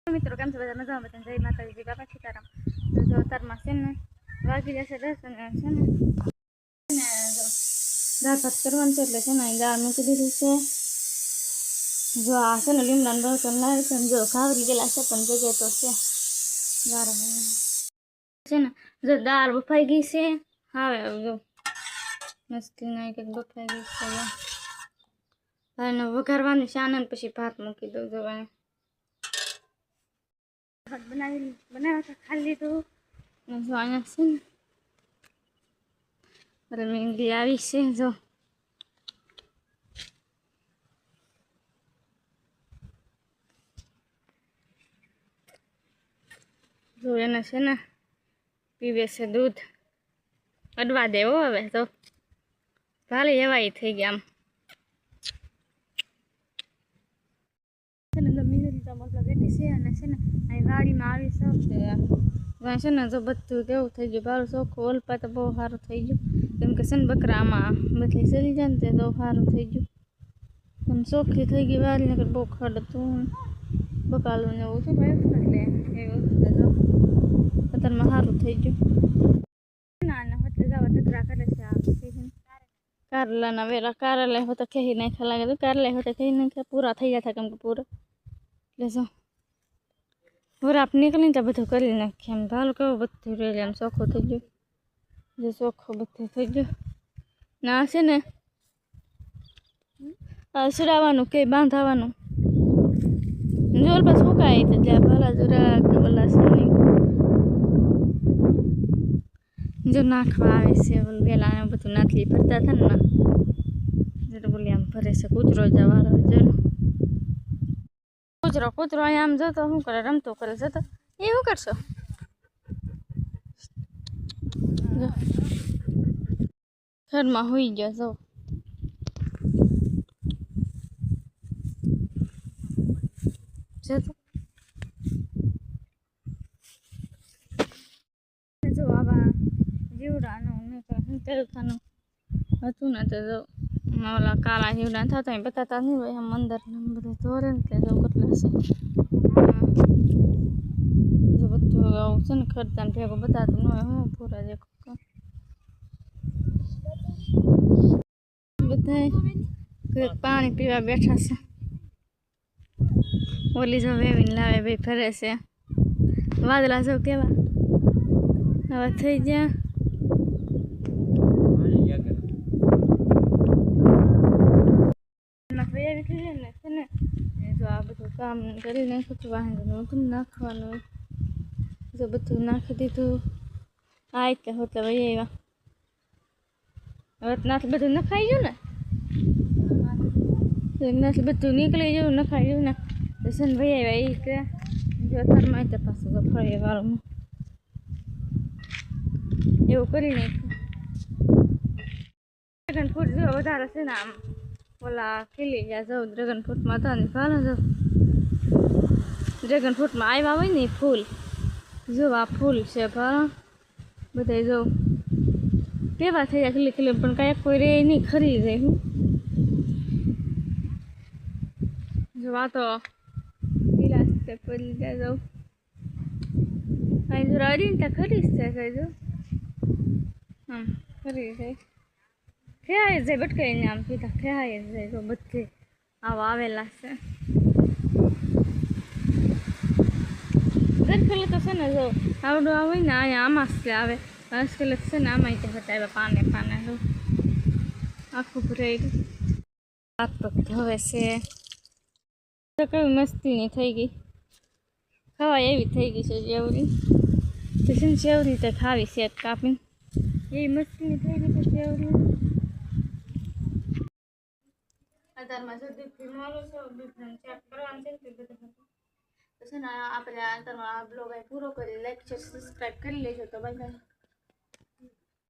મિત્રો કેમ છો બધા મજામાં? બધા જય માતાજી, બાપા સીતારામ. તો જો અત્યારમાં છે ને વાગી જશે 10 અને છે ને દાળ ભાત કરવાનું છે એટલે છે ને દાળ મૂકી દીધી છે. જો આ છે ને લીમડાનો બળતણ લાવી છે ને જો ઘાવરી ગયેલા છે પણ જગ્યાએ તો છે દાળ છે ને જો દાળ બફાઈ ગઈ છે. હવે જો મસ્તી ના કંઈક બફાઈ ગઈ છે અને વઘારવાની છે આનંદ પછી ભાત મૂકી દઉં જો બનાવ્યા ખાલી લીધું જો અહીંયા છે ને અરે મહેંદી આવી છે જો એને છે ને પીવે છે દૂધ અડવા દેવો હવે તો ભાલી એવાય થઈ ગયા આમ છે ને મિનરીતા મતલબ બેઠી છે અને છે ને અહીં વાડીમાં આવી છે છે ને જો બધું કેવું થઈ ગયું ભારું ચોખ્ખું ઓલપા તો બહુ સારું થઈ ગયું કેમ કે છે ને બકરામાં બદલી ચડી જાય ને તે બહુ સારું થઈ ગયું પણ ચોખ્ખી થઈ ગઈ વારી ને બહુ ખડ હતું બકાલું ને એવું હતું ભાઈ એટલે એવું અત્યારમાં સારું થઈ ગયું ના હોટલે જવા ટકરા કરે છે આ કારેલાના વેરા કારેલા હોતા ખેહી નાખ્યા લાગે તો કારેલા હોતા ખેહી નાખ્યા પૂરા થઈ જતા કેમ કે પૂરા એટલે જો પૂરા આપણે નીકળીને ત્યાં બધું કરી નાખીએ એમ ભાલું કેવું બધું રહે એમ ચોખ્ખું થઈ ગયું જે ચોખ્ખું બધું થઈ ગયું ના છે ને સુડાવવાનું કે બાંધાવાનું જોર બસ સુકાય તો જ્યાં ભલા જોરા કે બોલા છે જો નાખવા આવે છે વેલા બધું નાથલી ભરતા હતા ને જરા બોલી આમ ભરે છે કૂતરો જવાળો જરો કૂતરો અહીંયા આમ જતો શું કરે રમતો કરે જતો એવું કરશો ઘરમાં હોઈ ગયો જો જો આવા જીવડાનું તેલખાનું હતું ને તો જો ઓલા કાળા જીવડા થતા બતાતા નહીં હોય આમ અંદર બધું ધોરે ને કે જો કેટલા છે જો બધું આવું છે ને ખર્ચા ભેગું બતાતું ન હોય હું પૂરા જે બધા પાણી પીવા બેઠા છે ઓલી જો વેવીને લાવે ભાઈ ફરે છે વાદળા જો કેવા હવે થઈ ગયા જો આ બધું કામ કરી નાખ્યું વાહન બધું નાખવાનું જો બધું નાખી દીધું આ રીતે હોટલે ભાઈ આવ્યા હવે નાથી બધું નખાઈ ગયું ને નાથી બધું નીકળી ગયું નખાઈ ગયું ને તો ને ભાઈ આવ્યા એ કે જો અત્યારમાં તો પાછું ફરી વાળું એવું કરી નાખ્યું ડ્રેગન ફ્રૂટ જો વધારે છે ને આમ ઓલા ખીલી ગયા જાઉં ડ્રેગન ફ્રૂટમાં હતા ને ભાલો જો ડ્રેગન ફ્રૂટમાં આવ્યા હોય ને ફૂલ જો આ ફૂલ છે ભાલો બધા જો કેવા થઈ જાય ખીલી ખીલી પણ કાંઈ કોઈ રે નહીં ખરી જાય હું જો આ તો ગિલાસ તે પડી જાય જાઉં અહીં જો અડીને ત્યાં ખરી જ જાય કઈ જો આમ ખરી જાય ખેહાઈ જાય બટકાઈને આમ સીધા ખેહાઈ જાય તો બધે આવા આવેલા છે ગરખેલે તો છે ને જો આવડું આવે ને અહીંયા આમાં જ આવે આજકાલ છે ને આમાં ત્યાં હતા આવ્યા પાને પાને જો આખું ભરાઈ હાથ પગ હવે છે તો કેવી મસ્તીની થઈ ગઈ ખવાય એવી થઈ ગઈ છે જેવડી તો છે ને જેવડી રીતે ખાવી છે કાપીને એવી મસ્તીની થઈ ગઈ છે જેવડી અત્યારમાં જો દૂધ મોલું છે દૂધને ચેક કરવાનું છે તે બધું તો છે ને આપણે અત્યારમાં આ બ્લોગ પૂરો કરી લાઈક શેર સબસ્ક્રાઈબ કરી લેજો તો બાય બાય